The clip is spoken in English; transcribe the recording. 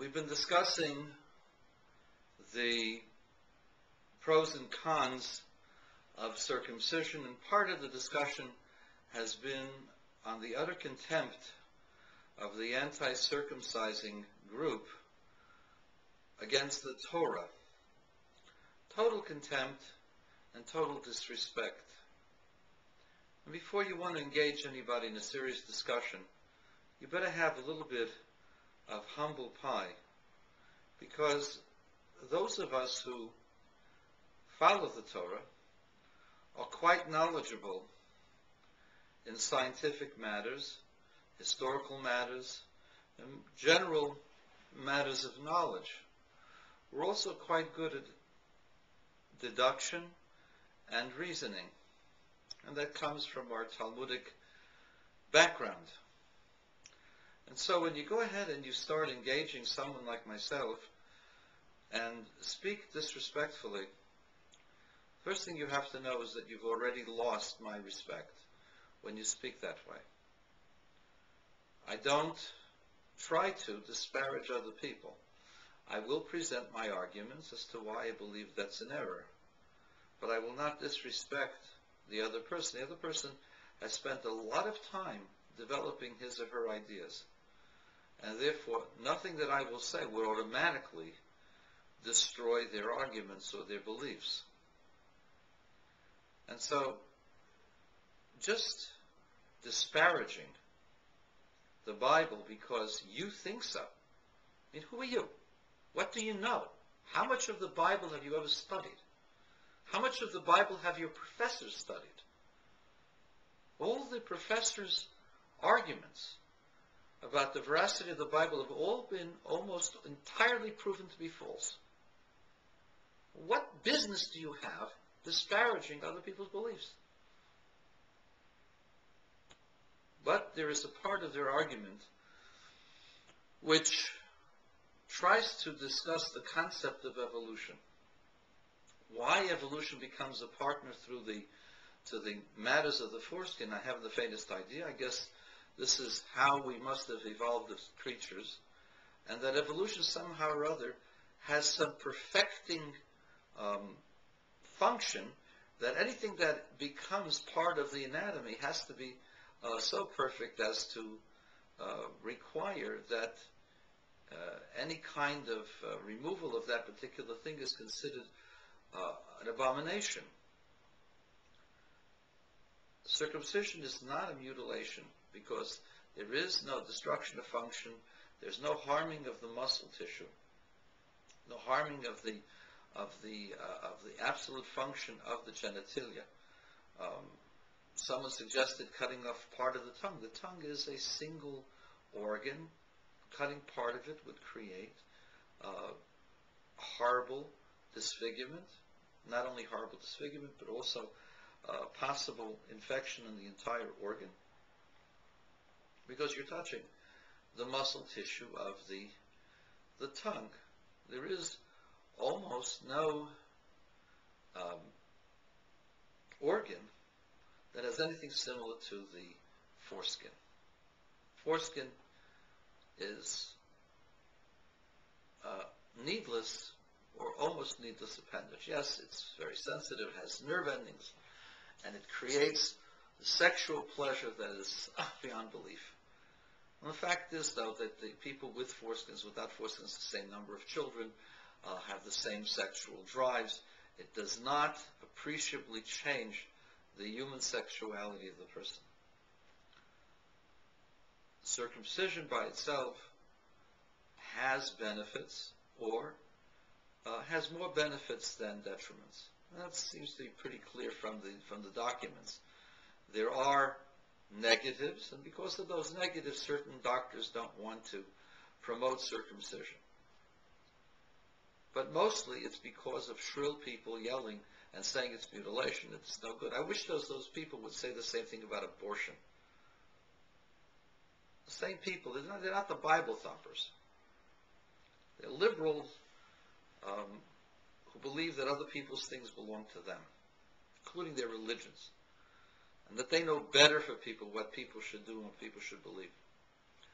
We've been discussing the pros and cons of circumcision, and part of the discussion has been on the utter contempt of the anti-circumcising group against the Torah. Total contempt and total disrespect. And before you want to engage anybody in a serious discussion, you better have a little bit of humble pie, because those of us who follow the Torah are quite knowledgeable in scientific matters, historical matters, and general matters of knowledge. We're also quite good at deduction and reasoning, and that comes from our Talmudic background. And so when you go ahead and you start engaging someone like myself and speak disrespectfully, first thing you have to know is that you've already lost my respect when you speak that way. I don't try to disparage other people. I will present my arguments as to why I believe that's an error, but I will not disrespect the other person. The other person has spent a lot of time developing his or her ideas, and therefore nothing that I will say will automatically destroy their arguments or their beliefs. And so just disparaging the Bible because you think so, I mean, who are you? What do you know? How much of the Bible have you ever studied? How much of the Bible have your professors studied? All the professors' arguments about the veracity of the Bible have all been almost entirely proven to be false. What business do you have disparaging other people's beliefs? But there is a part of their argument which tries to discuss the concept of evolution. Why evolution becomes a partner to the matters of the foreskin, I haven't the faintest idea. I guess this is how we must have evolved as creatures, and that evolution somehow or other has some perfecting function, that anything that becomes part of the anatomy has to be so perfect as to require that any kind of removal of that particular thing is considered an abomination. Circumcision is not a mutilation because there is no destruction of function. There's no harming of the muscle tissue, no harming of the absolute function of the genitalia. Someone suggested cutting off part of the tongue. The tongue is a single organ. Cutting part of it would create horrible disfigurement. Not only horrible disfigurement, but also possible infection in the entire organ, because you're touching the muscle tissue of the tongue. There is almost no organ that has anything similar to the foreskin. Foreskin is needless or almost needless appendage. Yes, it's very sensitive, has nerve endings, and it creates the sexual pleasure that is beyond belief. And the fact is, though, that the people with foreskins, without foreskins, the same number of children, have the same sexual drives. It does not appreciably change the human sexuality of the person. Circumcision by itself has benefits, or has more benefits than detriments. And that seems to be pretty clear from the documents. There are negatives, and because of those negatives, certain doctors don't want to promote circumcision. But mostly it's because of shrill people yelling and saying it's mutilation, it's no good. I wish those people would say the same thing about abortion. The same people, they're not the Bible thumpers. They're liberals who believe that other people's things belong to them, including their religions, and that they know better for people what people should do and what people should believe.